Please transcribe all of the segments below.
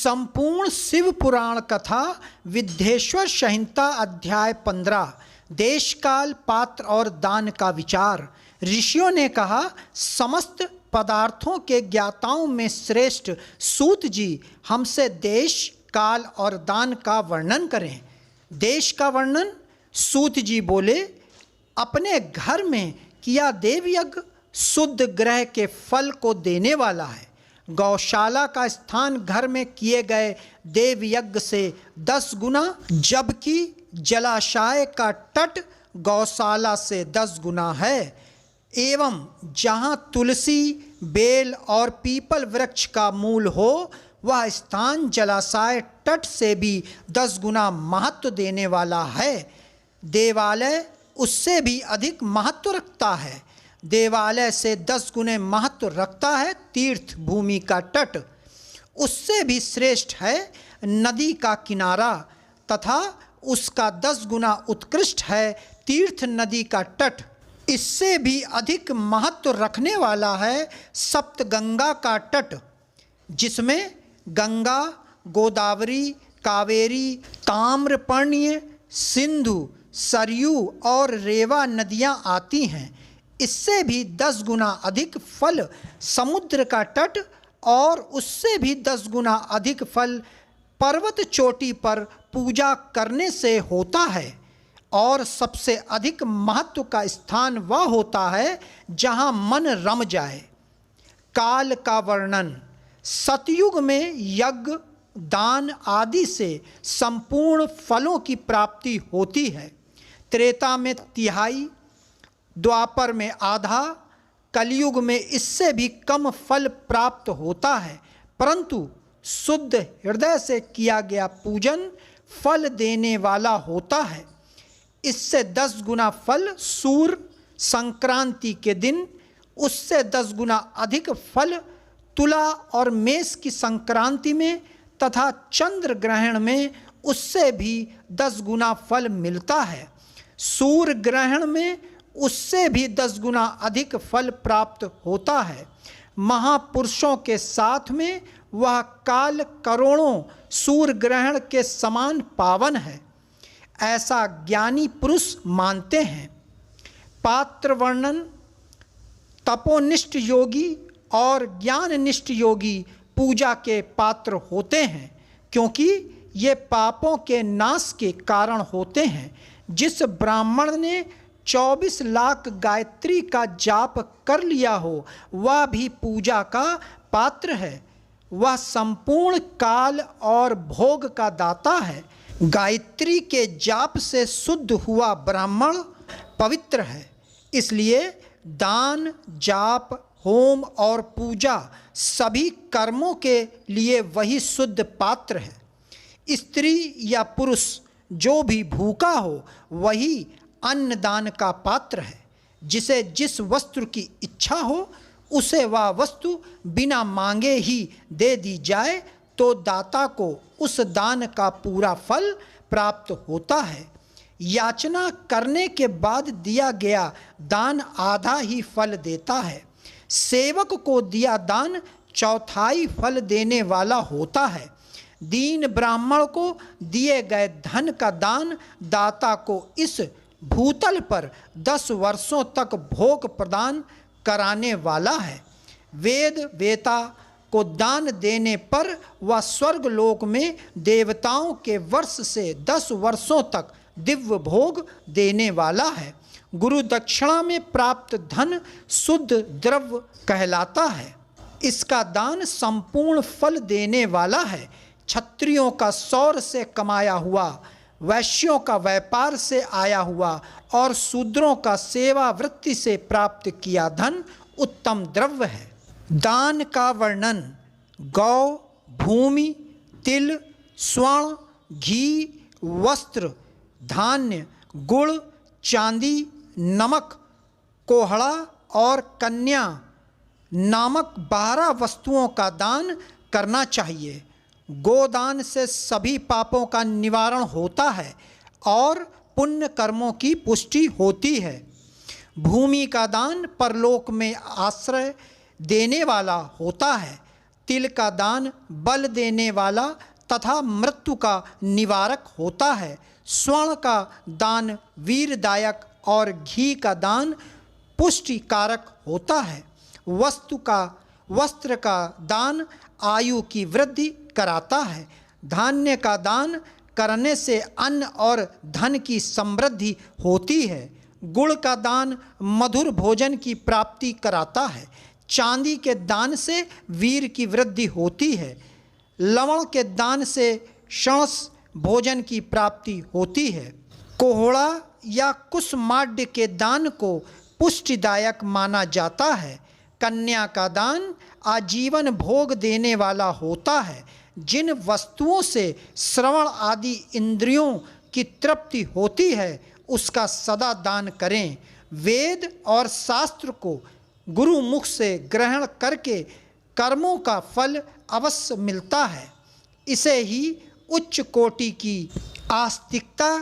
संपूर्ण शिव पुराण कथा विद्येश्वर संहिता अध्याय 15 देश काल पात्र और दान का विचार। ऋषियों ने कहा, समस्त पदार्थों के ज्ञाताओं में श्रेष्ठ सूत जी हमसे देश काल और दान का वर्णन करें। देश का वर्णन? सूत जी बोले, अपने घर में किया देव यज्ञ शुद्ध ग्रह के फल को देने वाला है। गौशाला का स्थान घर में किए गए देव यज्ञ से 10 गुना, जबकि जलाशय का तट गौशाला से 10 गुना है। एवं जहाँ तुलसी, बेल और पीपल वृक्ष का मूल हो, वह स्थान जलाशय तट से भी 10 गुना महत्व देने वाला है। देवालय उससे भी अधिक महत्व रखता है। देवालय से 10 गुने महत्व रखता है तीर्थ भूमि का तट। उससे भी श्रेष्ठ है नदी का किनारा, तथा उसका 10 गुना उत्कृष्ट है तीर्थ नदी का तट। इससे भी अधिक महत्व रखने वाला है सप्तगंगा का तट, जिसमें गंगा, गोदावरी, कावेरी, ताम्रपर्णी, सिंधु, सरयू और रेवा नदियाँ आती हैं। इससे भी 10 गुना अधिक फल समुद्र का तट, और उससे भी 10 गुना अधिक फल पर्वत चोटी पर पूजा करने से होता है। और सबसे अधिक महत्व का स्थान वह होता है जहाँ मन रम जाए। काल का वर्णन। सतयुग में यज्ञ, दान आदि से संपूर्ण फलों की प्राप्ति होती है। त्रेता में 1/3, द्वापर में आधा, कलयुग में इससे भी कम फल प्राप्त होता है। परंतु शुद्ध हृदय से किया गया पूजन फल देने वाला होता है। इससे 10 गुना फल सूर्य संक्रांति के दिन, उससे 10 गुना अधिक फल तुला और मेष की संक्रांति में, तथा चंद्र ग्रहण में उससे भी 10 गुना फल मिलता है। सूर्य ग्रहण में उससे भी 10 गुना अधिक फल प्राप्त होता है। महापुरुषों के साथ में वह काल करोड़ों सूर्य ग्रहण के समान पावन है, ऐसा ज्ञानी पुरुष मानते हैं। पात्र वर्णन। तपोनिष्ठ योगी और ज्ञाननिष्ठ योगी पूजा के पात्र होते हैं, क्योंकि ये पापों के नाश के कारण होते हैं। जिस ब्राह्मण ने 24 लाख गायत्री का जाप कर लिया हो, वह भी पूजा का पात्र है। वह संपूर्ण काल और भोग का दाता है। गायत्री के जाप से शुद्ध हुआ ब्राह्मण पवित्र है। इसलिए दान, जाप, होम और पूजा सभी कर्मों के लिए वही शुद्ध पात्र है। स्त्री या पुरुष जो भी भूखा हो, वही अन्नदान का पात्र है। जिसे जिस वस्तु की इच्छा हो, उसे वह वस्तु बिना मांगे ही दे दी जाए तो दाता को उस दान का पूरा फल प्राप्त होता है। याचना करने के बाद दिया गया दान आधा ही फल देता है। सेवक को दिया दान 1/4 फल देने वाला होता है। दीन ब्राह्मण को दिए गए धन का दान दाता को इस भूतल पर 10 वर्षों तक भोग प्रदान कराने वाला है। वेद वेता को दान देने पर वह स्वर्ग लोक में देवताओं के वर्ष से 10 वर्षों तक दिव्य भोग देने वाला है। गुरु दक्षिणा में प्राप्त धन शुद्ध द्रव्य कहलाता है। इसका दान संपूर्ण फल देने वाला है। क्षत्रियों का सौर से कमाया हुआ, वैश्यों का व्यापार से आया हुआ और शूद्रों का सेवा वृत्ति से प्राप्त किया धन उत्तम द्रव्य है। दान का वर्णन। गौ, भूमि, तिल, स्वर्ण, घी, वस्त्र, धान्य, गुड़, चांदी, नमक, कोहड़ा और कन्या नामक 12 वस्तुओं का दान करना चाहिए। गोदान से सभी पापों का निवारण होता है और पुण्य कर्मों की पुष्टि होती है। भूमि का दान परलोक में आश्रय देने वाला होता है तिल का दान बल देने वाला तथा मृत्यु का निवारक होता है। स्वर्ण का दान वीरदायक और घी का दान पुष्टिकारक होता है। वस्त्र का दान आयु की वृद्धि कराता है। धान्य का दान करने से अन्न और धन की समृद्धि होती है। गुड़ का दान मधुर भोजन की प्राप्ति कराता है। चांदी के दान से वीर की वृद्धि होती है। लवण के दान से शंस भोजन की प्राप्ति होती है। कोहड़ा या कुसमाड्य के दान को पुष्टिदायक माना जाता है। कन्या का दान आजीवन भोग देने वाला होता है। जिन वस्तुओं से श्रवण आदि इंद्रियों की तृप्ति होती है उसका सदा दान करें। वेद और शास्त्र को गुरु मुख से ग्रहण करके कर्मों का फल अवश्य मिलता है। इसे ही उच्च कोटि की आस्तिकता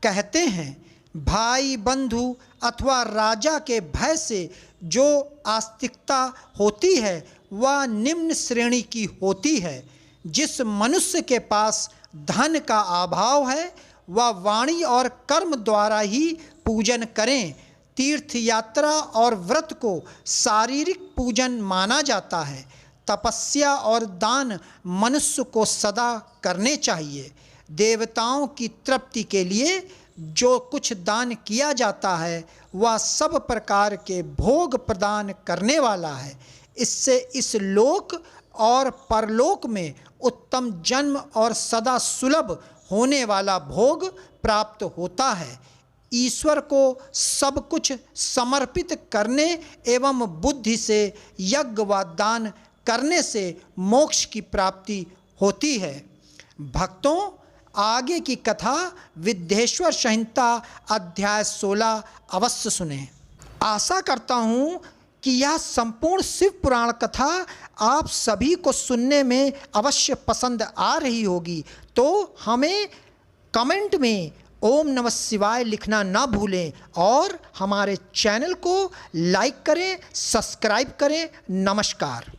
कहते हैं। भाई बंधु अथवा राजा के भय से जो आस्तिकता होती है वह निम्न श्रेणी की होती है। जिस मनुष्य के पास धन का अभाव है वह वाणी और कर्म द्वारा ही पूजन करें। तीर्थ यात्रा और व्रत को शारीरिक पूजन माना जाता है। तपस्या और दान मनुष्य को सदा करने चाहिए। देवताओं की तृप्ति के लिए जो कुछ दान किया जाता है वह सब प्रकार के भोग प्रदान करने वाला है। इससे इस लोक और परलोक में उत्तम जन्म और सदा सुलभ होने वाला भोग प्राप्त होता है। ईश्वर को सब कुछ समर्पित करने एवं बुद्धि से यज्ञ व दान करने से मोक्ष की प्राप्ति होती है। भक्तों, आगे की कथा विद्येश्वर संहिता अध्याय 16 अवश्य सुने। आशा करता हूँ कि यह संपूर्ण शिव पुराण कथा आप सभी को सुनने में अवश्य पसंद आ रही होगी। तो हमें कमेंट में ओम नमः शिवाय लिखना ना भूलें और हमारे चैनल को लाइक करें, सब्सक्राइब करें। नमस्कार।